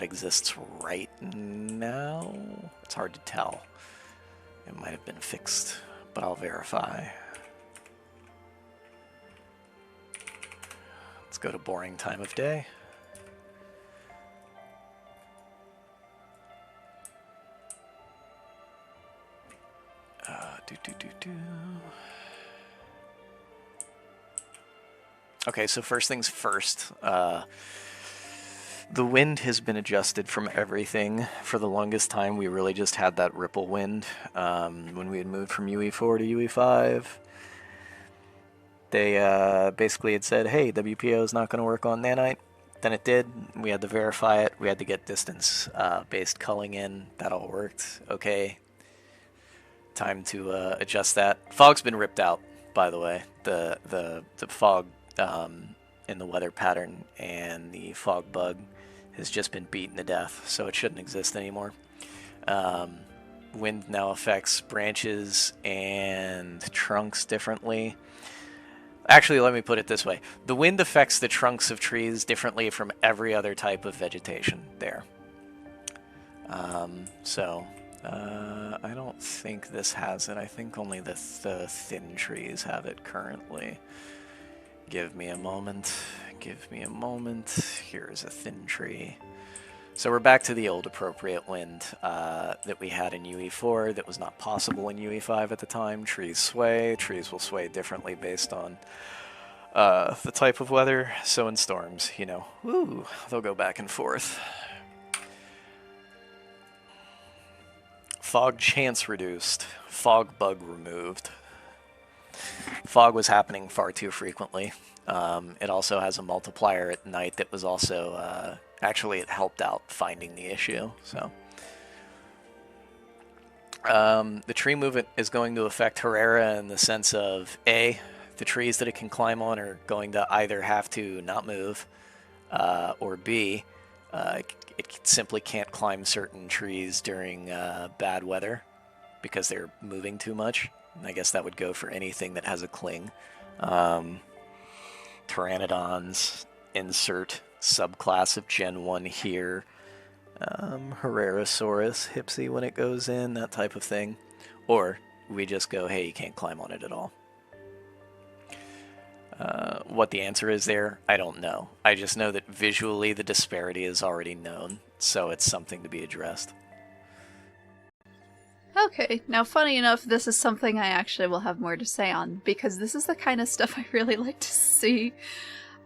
exists right now. It's hard to tell. It might have been fixed, but I'll verify. Let's go to boring time of day. Okay, so first things first. The wind has been adjusted from everything. For the longest time, we really just had that ripple wind. When we had moved from UE4 to UE5, they basically had said, hey, WPO is not going to work on nanite. Then it did. We had to verify it. We had to get distance-based culling in. That all worked. Okay. Time to adjust that. Fog's been ripped out, by the way. The fog in the weather pattern and the fog bug has just been beaten to death, so it shouldn't exist anymore. Wind now affects branches and trunks differently. Actually, let me put it this way. The wind affects the trunks of trees differently from every other type of vegetation there. I don't think this has it. I think only the thin trees have it currently. Give me a moment. Give me a moment. Here's a thin tree. So we're back to the old appropriate wind that we had in UE4 that was not possible in UE5 at the time. Trees sway. Trees will sway differently based on The type of weather, so in storms, you know, woo, they'll go back and forth. Fog chance reduced. Fog bug removed. Fog was happening far too frequently. It also has a multiplier at night that was also, actually it helped out finding the issue, so. The tree movement is going to affect Herrera in the sense of, A, the trees that it can climb on are going to either have to not move, or B, it simply can't climb certain trees during bad weather because they're moving too much. And I guess that would go for anything that has a cling. Pteranodons, insert subclass of Gen 1 here. Herrerasaurus, Hipsy when it goes in, that type of thing. Or we just go, hey, you can't climb on it at all. What the answer is there, I don't know. I just know that visually the disparity is already known, so it's something to be addressed. Okay, now funny enough, this is something I actually will have more to say on, because this is the kind of stuff I really like to see.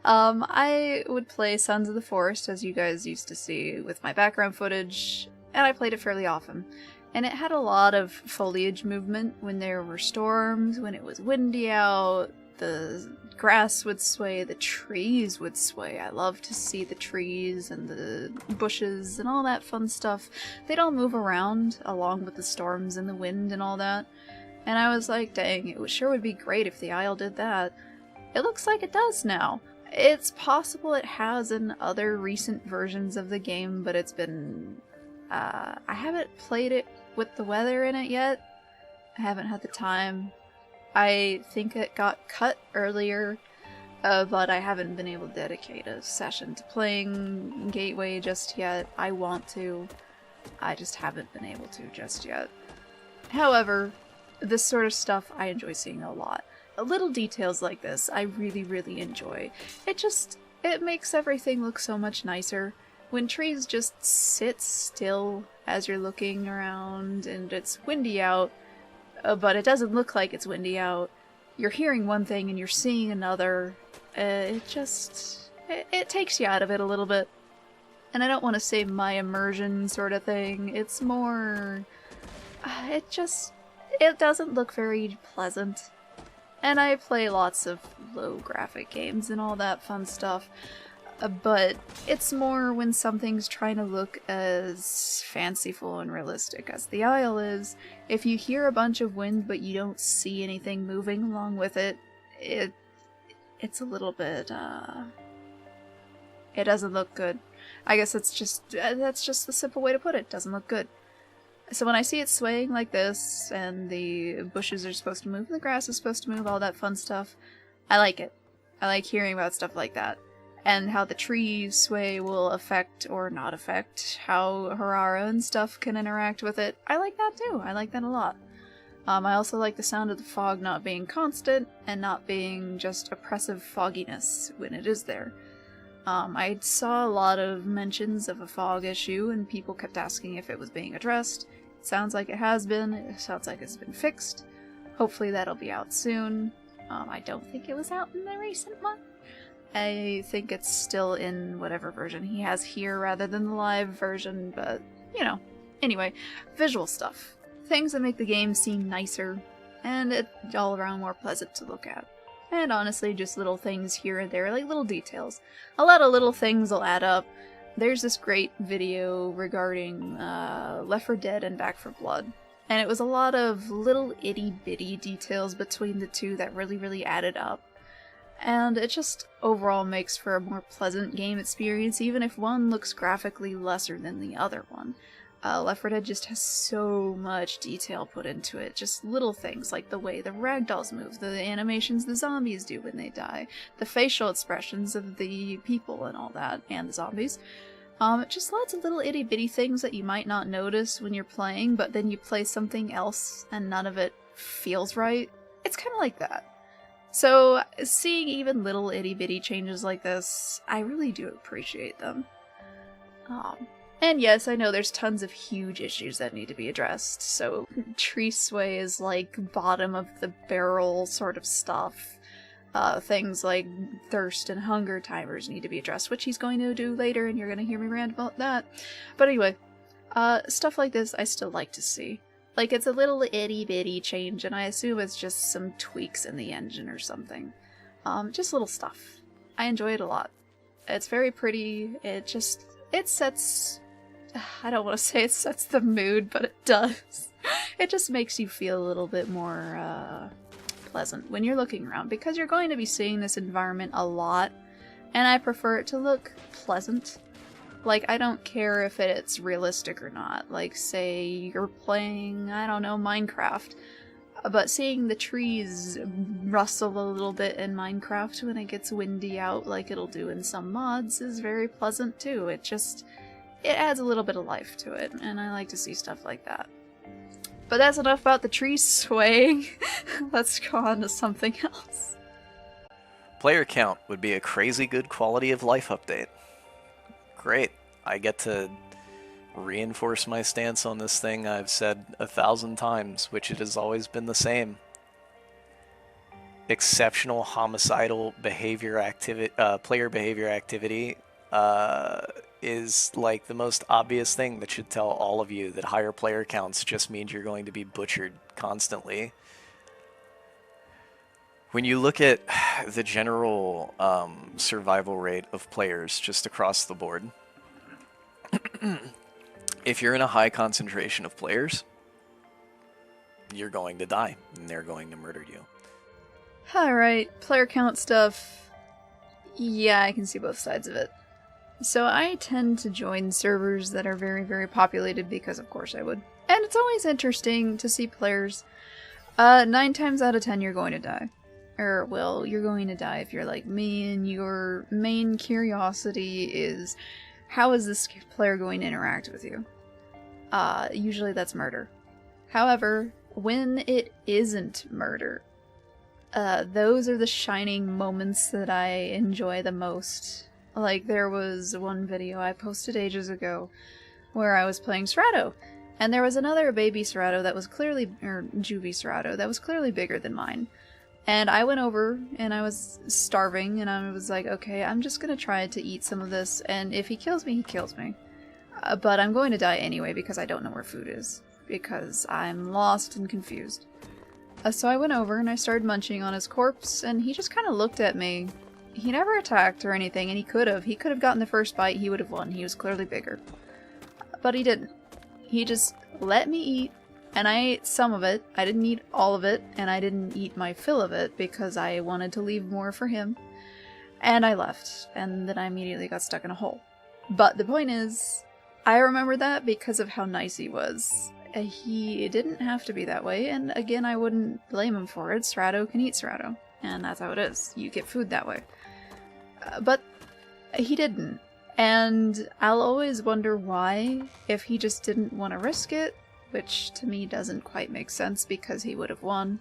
I would play Sons of the Forest, as you guys used to see with my background footage, and I played it fairly often. And it had a lot of foliage movement when there were storms, when it was windy out, the grass would sway, the trees would sway. I love to see the trees and the bushes and all that fun stuff. They'd all move around along with the storms and the wind and all that. And I was like, dang, it sure would be great if the Isle did that. It looks like it does now. It's possible it has in other recent versions of the game, but it's been... I haven't played it with the weather in it yet. I haven't had the time. I think it got cut earlier, but I haven't been able to dedicate a session to playing Gateway just yet. I want to. I just haven't been able to just yet. However, this sort of stuff I enjoy seeing a lot. Little details like this I really, really enjoy. It makes everything look so much nicer. When trees just sit still as you're looking around and it's windy out, but it doesn't look like it's windy out, you're hearing one thing and you're seeing another, it takes you out of it a little bit. And I don't want to say my immersion sort of thing, it's more... it doesn't look very pleasant. And I play lots of low graphic games and all that fun stuff, but it's more when something's trying to look as fanciful and realistic as the Isle is. If you hear a bunch of wind but you don't see anything moving along with it, it's a little bit, it doesn't look good. I guess that's just the simple way to put it. It doesn't look good. So when I see it swaying like this, and the bushes are supposed to move, and the grass is supposed to move, all that fun stuff, I like it. I like hearing about stuff like that. And how the trees sway will affect or not affect how Harara and stuff can interact with it. I like that too. I like that a lot. I also like the sound of the fog not being constant, and not being just oppressive fogginess when it is there. I saw a lot of mentions of a fog issue, and people kept asking if it was being addressed. It sounds like it has been. It sounds like it's been fixed. Hopefully that'll be out soon. I don't think it was out in the recent one. I think it's still in whatever version he has here rather than the live version, but, you know. Anyway, visual stuff. Things that make the game seem nicer, and it's all around more pleasant to look at. And honestly, just little things here and there, like little details. A lot of little things will add up. There's this great video regarding Left 4 Dead and Back 4 Blood. And it was a lot of little itty-bitty details between the two that really, really added up. And it just overall makes for a more pleasant game experience, even if one looks graphically lesser than the other one. Left 4 Dead just has so much detail put into it. Just little things like the way the ragdolls move, the animations the zombies do when they die, the facial expressions of the people and all that, and the zombies. Just lots of little itty-bitty things that you might not notice when you're playing, but then you play something else and none of it feels right. It's kind of like that. So, seeing even little itty-bitty changes like this, I really do appreciate them. And yes, I know there's tons of huge issues that need to be addressed, so tree sway is like bottom of the barrel sort of stuff. Things like thirst and hunger timers need to be addressed, which he's going to do later, and you're going to hear me rant about that. But anyway, stuff like this I still like to see. Like, it's a little itty-bitty change, and I assume it's just some tweaks in the engine or something. Just little stuff. I enjoy it a lot. It's very pretty. It sets... I don't want to say it sets the mood, but it does. It just makes you feel a little bit more, pleasant when you're looking around, because you're going to be seeing this environment a lot, and I prefer it to look pleasant. Like, I don't care if it's realistic or not. Like, say you're playing, I don't know, Minecraft, but seeing the trees rustle a little bit in Minecraft when it gets windy out, like it'll do in some mods, is very pleasant too. It adds a little bit of life to it, and I like to see stuff like that. But that's enough about the trees swaying. Let's go on to something else. Player count would be a crazy good quality of life update. Great. I get to reinforce my stance on this thing I've said 1,000 times, which it has always been the same. Exceptional homicidal player behavior activity is like the most obvious thing that should tell all of you that higher player counts just means you're going to be butchered constantly. When you look at the general survival rate of players just across the board, if you're in a high concentration of players, you're going to die, and they're going to murder you. Alright, player count stuff. Yeah, I can see both sides of it. So I tend to join servers that are very, very populated because of course I would. And it's always interesting to see players. 9 times out of 10 you're going to die. Or, well, you're going to die if you're like me, and your main curiosity is, how is this player going to interact with you? Usually that's murder. However, when it isn't murder, those are the shining moments that I enjoy the most. Like, there was one video I posted ages ago where I was playing Cerato, and there was another baby Cerato that was clearly, or juvie Cerato, that was clearly bigger than mine. And I went over, and I was starving, and I was like, okay, I'm just gonna try to eat some of this, and if he kills me, he kills me. But I'm going to die anyway because I don't know where food is, because I'm lost and confused. So I went over, and I started munching on his corpse, and he just kind of looked at me. He never attacked or anything, and he could have. He could have gotten the first bite, he would have won. He was clearly bigger. But he didn't. He just let me eat. And I ate some of it. I didn't eat all of it, and I didn't eat my fill of it because I wanted to leave more for him. And I left, and then I immediately got stuck in a hole. But the point is, I remember that because of how nice he was. He didn't have to be that way, and again, I wouldn't blame him for it. Cerato can eat Cerato, and that's how it is. You get food that way. But he didn't. And I'll always wonder why, if he just didn't want to risk it, which to me doesn't quite make sense because he would have won,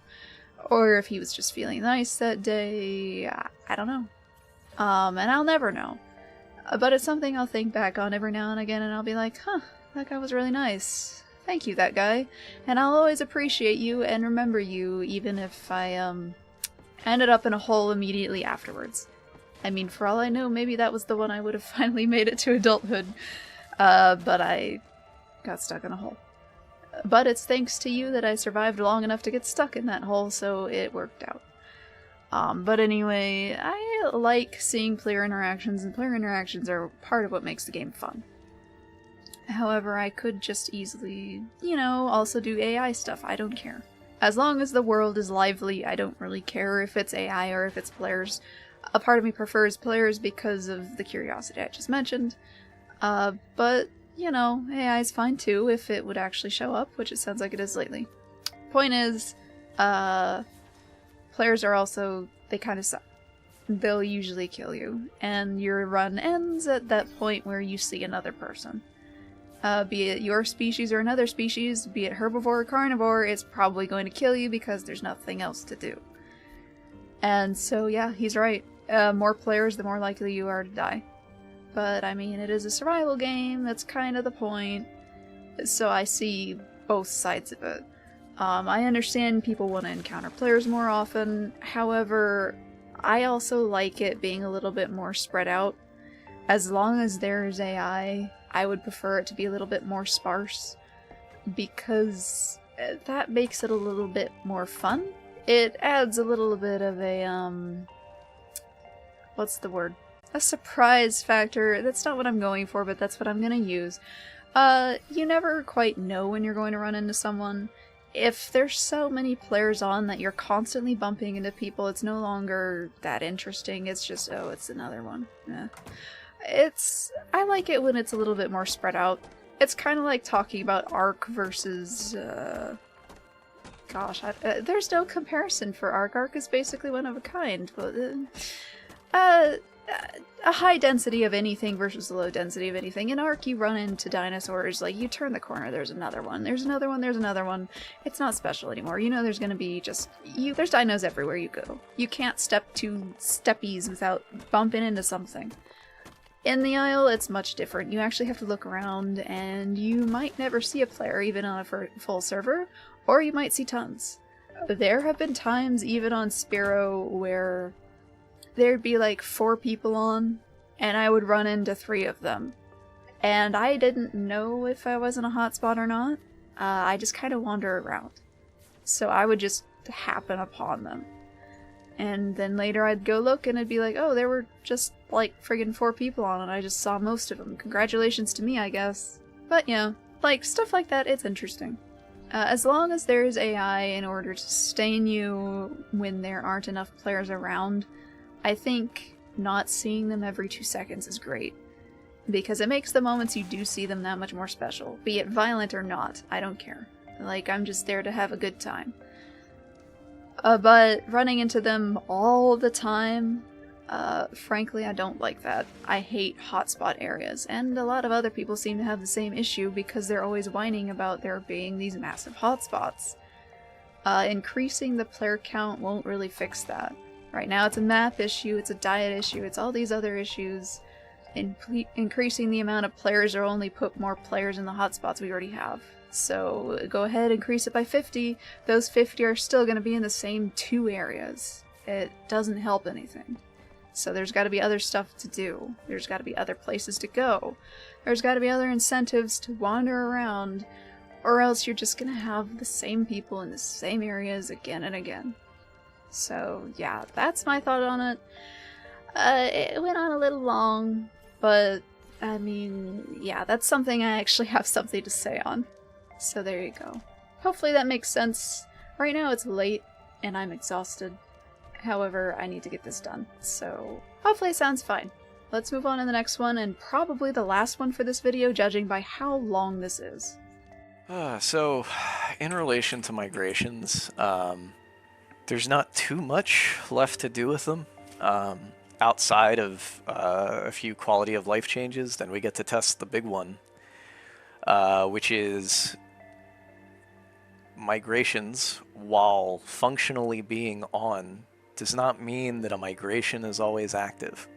or if he was just feeling nice that day. I don't know. And I'll never know. But it's something I'll think back on every now and again, and I'll be like, huh, that guy was really nice. Thank you, that guy. And I'll always appreciate you and remember you, even if I ended up in a hole immediately afterwards. I mean, for all I know, maybe that was the one I would have finally made it to adulthood. But I got stuck in a hole. But it's thanks to you that I survived long enough to get stuck in that hole, so it worked out. But anyway, I like seeing player interactions, and player interactions are part of what makes the game fun. However, I could just easily, also do AI stuff. I don't care. As long as the world is lively, I don't really care if it's AI or if it's players. A part of me prefers players because of the curiosity I just mentioned. But AI is fine too if it would actually show up, which it sounds like it is lately. Point is, players are also, they kind of suck. They'll usually kill you, and your run ends at that point where you see another person. Be it your species or another species, be it herbivore or carnivore, it's probably going to kill you because there's nothing else to do. And so yeah, he's right. More players, the more likely you are to die. But, I mean, it is a survival game, that's kind of the point. So I see both sides of it. I understand people want to encounter players more often, however, I also like it being a little bit more spread out. As long as there's AI, I would prefer it to be a little bit more sparse, because that makes it a little bit more fun. It adds a little bit of a, what's the word? A surprise factor. That's not what I'm going for, but that's what I'm gonna use. You never quite know when you're going to run into someone. If there's so many players on that you're constantly bumping into people, it's no longer that interesting. It's just, oh, it's another one. Yeah. I like it when it's a little bit more spread out. It's kind of like talking about Ark versus, gosh, there's no comparison for Ark. Ark is basically one of a kind. But, a high density of anything versus a low density of anything. In Ark, you run into dinosaurs, like, you turn the corner, there's another one, there's another one, there's another one. It's not special anymore. You know there's gonna be just, there's dinos everywhere you go. You can't step 2 steppies without bumping into something. In the Isle, it's much different. You actually have to look around, and you might never see a player even on a full server, or you might see tons. There have been times, even on Spiro, where there'd be like 4 people on, and I would run into 3 of them. And I didn't know if I was in a hotspot or not. I just kind of wander around. So I would just happen upon them. And then later I'd go look and it'd be like, oh, there were just like friggin' 4 people on and I just saw most of them. Congratulations to me, I guess. But yeah, like stuff like that, it's interesting. As long as there's AI in order to sustain you when there aren't enough players around, I think not seeing them every 2 seconds is great. Because it makes the moments you do see them that much more special. Be it violent or not, I don't care. Like, I'm just there to have a good time. But running into them all the time, frankly, I don't like that. I hate hotspot areas, and a lot of other people seem to have the same issue because they're always whining about there being these massive hotspots. Increasing the player count won't really fix that. Right now it's a map issue, it's a diet issue, it's all these other issues. Increasing the amount of players will only put more players in the hotspots we already have. So go ahead, increase it by 50. Those 50 are still going to be in the same 2 areas. It doesn't help anything. So there's got to be other stuff to do. There's got to be other places to go. There's got to be other incentives to wander around, or else you're just going to have the same people in the same areas again and again. So yeah, that's my thought on it. It went on a little long, but I mean, yeah, that's something I actually have something to say on. So there you go. Hopefully that makes sense. Right now it's late and I'm exhausted. However, I need to get this done. So hopefully it sounds fine. Let's move on to the next one, and probably the last one for this video, judging by how long this is. So in relation to migrations, there's not too much left to do with them. Outside of a few quality of life changes, then we get to test the big one, which is migrations, while functionally being on, does not mean that a migration is always active.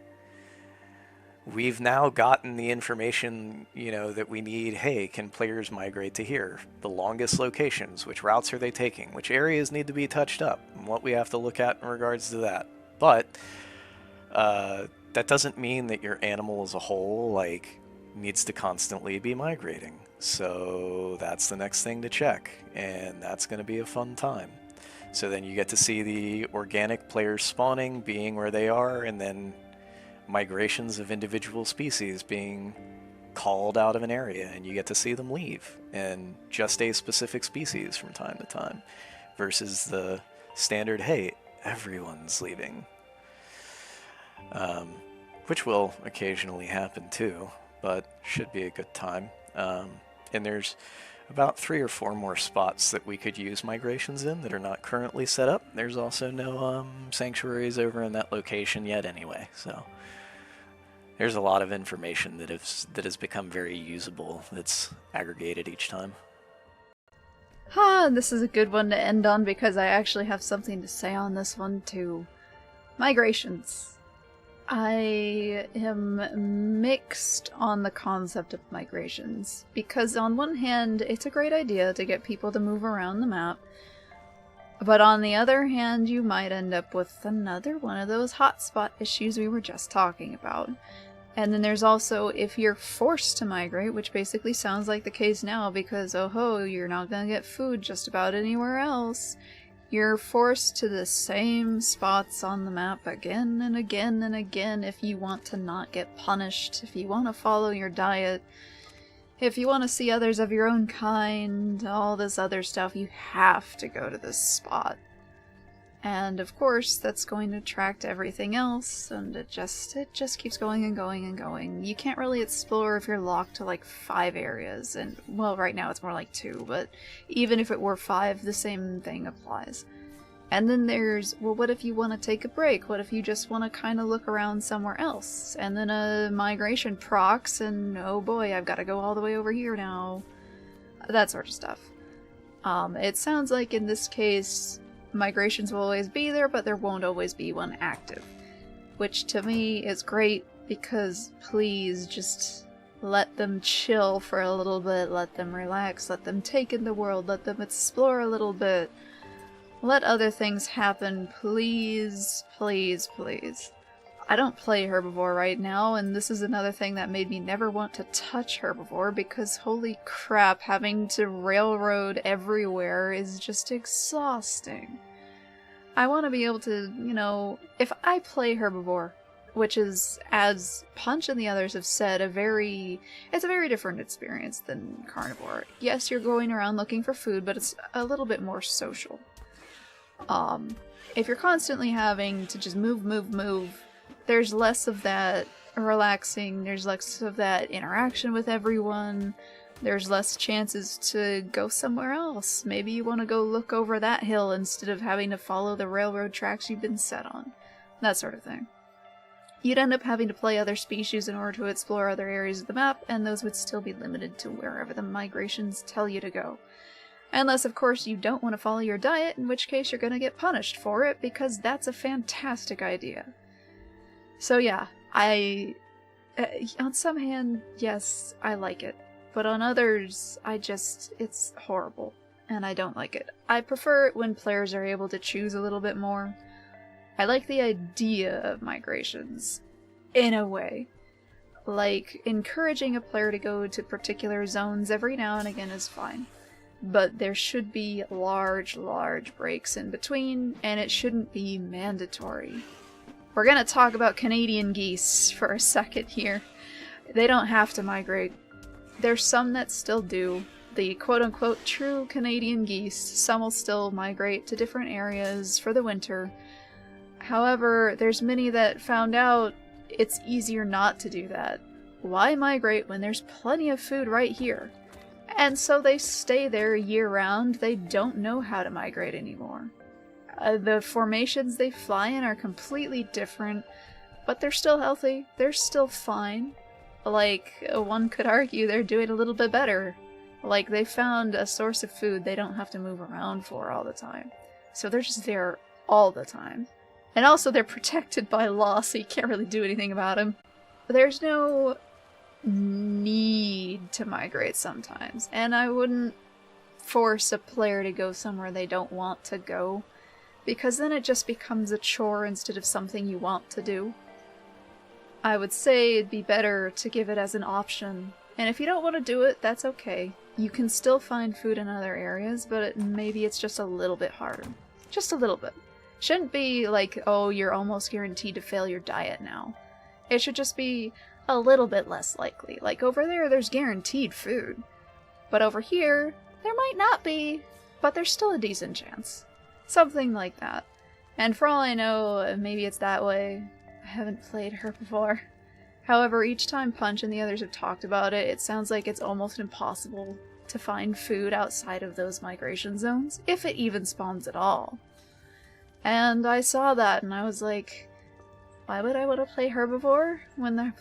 We've now gotten the information, that we need. Hey, can players migrate to here? The longest locations, which routes are they taking? Which areas need to be touched up? And what we have to look at in regards to that. But that doesn't mean that your animal as a whole, needs to constantly be migrating. So that's the next thing to check, and that's going to be a fun time. So then you get to see the organic players spawning, being where they are, and then migrations of individual species being called out of an area, and you get to see them leave, and just a specific species from time to time, versus the standard, hey, everyone's leaving. Which will occasionally happen too, but should be a good time. And there's about 3 or 4 more spots that we could use migrations in that are not currently set up. There's also no sanctuaries over in that location yet anyway, so there's a lot of information that has become very usable that's aggregated each time. This is a good one to end on because I actually have something to say on this one too. Migrations. I am mixed on the concept of migrations, because on one hand, it's a great idea to get people to move around the map, But on the other hand, you might end up with another one of those hotspot issues we were just talking about. And then there's also if you're forced to migrate, which basically sounds like the case now because, oh ho, you're not gonna get food just about anywhere else. You're forced to the same spots on the map again and again and again if you want to not get punished, if you want to follow your diet, if you want to see others of your own kind, all this other stuff, you have to go to this spot. And of course, that's going to attract everything else, and it just keeps going and going and going. You can't really explore if you're locked to like 5 areas, and well, right now it's more like 2, but even if it were 5, the same thing applies. And then there's, well, what if you want to take a break? What if you just want to kind of look around somewhere else? And then a migration procs, and oh boy, I've got to go all the way over here now. That sort of stuff. It sounds like in this case, migrations will always be there, but there won't always be one active. Which to me is great, because please just let them chill for a little bit, let them relax, let them take in the world, let them explore a little bit. Let other things happen, please, please, please. I don't play Herbivore right now, and this is another thing that made me never want to touch Herbivore, because holy crap, having to railroad everywhere is just exhausting. I want to be able to, you know, if I play Herbivore, which is, as Punch and the others have said, it's a very different experience than Carnivore. Yes, you're going around looking for food, but it's a little bit more social. If you're constantly having to just move, there's less of that relaxing, there's less of that interaction with everyone, there's less chances to go somewhere else. Maybe you want to go look over that hill instead of having to follow the railroad tracks you've been set on. That sort of thing. You'd end up having to play other species in order to explore other areas of the map, and those would still be limited to wherever the migrations tell you to go. Unless, of course, you don't want to follow your diet, in which case you're going to get punished for it, because that's a fantastic idea. So yeah, on some hand, yes, I like it. But on others, it's horrible, and I don't like it. I prefer it when players are able to choose a little bit more. I like the idea of migrations, in a way. Like, encouraging a player to go to particular zones every now and again is fine. But there should be large breaks in between, and it shouldn't be mandatory. We're gonna talk about Canadian geese for a second here. They don't have to migrate. There's some that still do. The quote-unquote true Canadian geese, some will still migrate to different areas for the winter. However, there's many that found out it's easier not to do that. Why migrate when there's plenty of food right here? And so they stay there year-round. They don't know how to migrate anymore. The formations they fly in are completely different, but they're still healthy. They're still fine. Like, one could argue they're doing a little bit better. Like, they found a source of food they don't have to move around for all the time. So they're just there all the time. And also they're protected by law, so you can't really do anything about them. There's no need to migrate sometimes, and I wouldn't force a player to go somewhere they don't want to go, because then it just becomes a chore instead of something you want to do. I would say it'd be better to give it as an option, and if you don't want to do it, that's okay. You can still find food in other areas, but maybe it's just a little bit harder. Just a little bit. Shouldn't be like, oh, you're almost guaranteed to fail your diet now. It should just be a little bit less likely. Like, over there's guaranteed food. But over here, there might not be, but there's still a decent chance. Something like that. And for all I know, maybe it's that way. I haven't played Herbivore. However, each time Punch and the others have talked about it, it sounds like it's almost impossible to find food outside of those migration zones, if it even spawns at all. And I saw that, and I was like, why would I want to play Herbivore? When the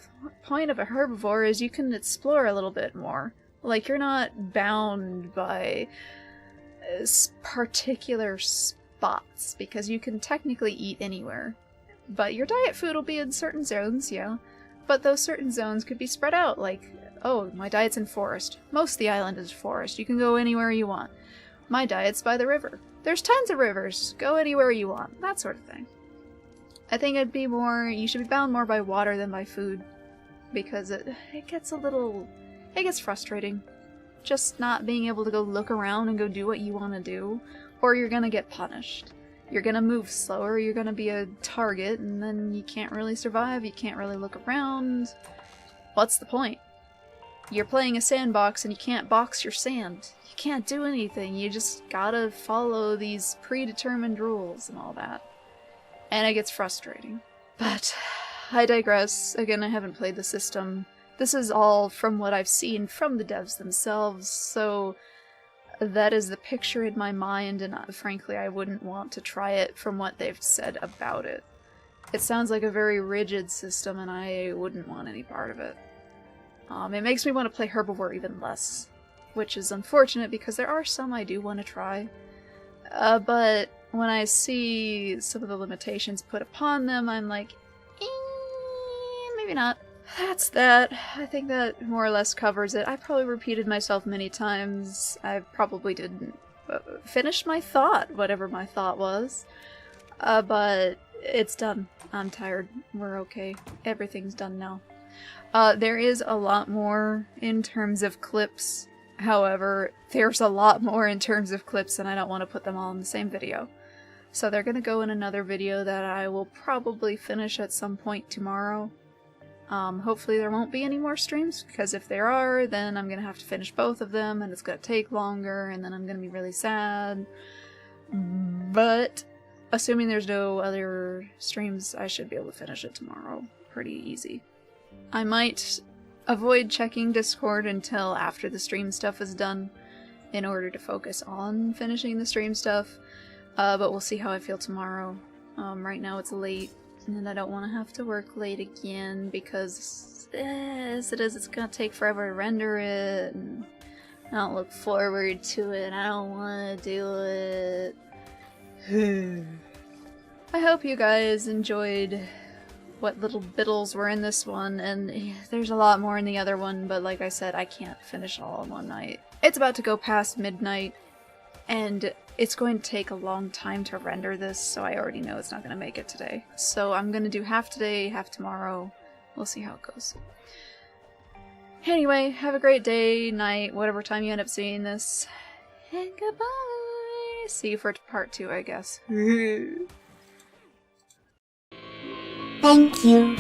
point of a Herbivore is you can explore a little bit more. Like, you're not bound by particular spots, because you can technically eat anywhere. But your diet food will be in certain zones, yeah. But those certain zones could be spread out, like, oh, my diet's in forest. Most of the island is forest. You can go anywhere you want. My diet's by the river. There's tons of rivers. Go anywhere you want. That sort of thing. I think it'd be more, you should be bound more by water than by food. Because it gets a little, it gets frustrating. Just not being able to go look around and go do what you want to do. Or you're gonna get punished. You're gonna move slower, you're gonna be a target, and then you can't really survive, you can't really look around. What's the point? You're playing a sandbox and you can't box your sand. You can't do anything, you just gotta follow these predetermined rules and all that. And it gets frustrating. But I digress. Again, I haven't played the system. This is all from what I've seen from the devs themselves, so that is the picture in my mind, and frankly I wouldn't want to try it from what they've said about it. It sounds like a very rigid system and I wouldn't want any part of it. It makes me want to play Herbivore even less, which is unfortunate because there are some I do want to try. But when I see some of the limitations put upon them, I'm like, maybe not. That's that. I think that more or less covers it. I probably repeated myself many times. I probably didn't finish my thought, whatever my thought was. But it's done. I'm tired. We're okay. Everything's done now. There is a lot more in terms of clips. However, there's a lot more in terms of clips and I don't want to put them all in the same video. So they're gonna go in another video that I will probably finish at some point tomorrow. Hopefully there won't be any more streams, because if there are, then I'm gonna have to finish both of them, and it's gonna take longer, and then I'm gonna be really sad. But, assuming there's no other streams, I should be able to finish it tomorrow. Pretty easy. I might avoid checking Discord until after the stream stuff is done, in order to focus on finishing the stream stuff, but we'll see how I feel tomorrow. Right now it's late. And I don't want to have to work late again because, as it is, it's gonna take forever to render it, and I don't look forward to it, I don't want to do it. I hope you guys enjoyed what little biddles were in this one, and there's a lot more in the other one, but like I said, I can't finish all in one night. It's about to go past midnight, and it's going to take a long time to render this, so I already know it's not going to make it today. So I'm going to do half today, half tomorrow. We'll see how it goes. Anyway, have a great day, night, whatever time you end up seeing this. And goodbye! See you for part 2, I guess. Thank you.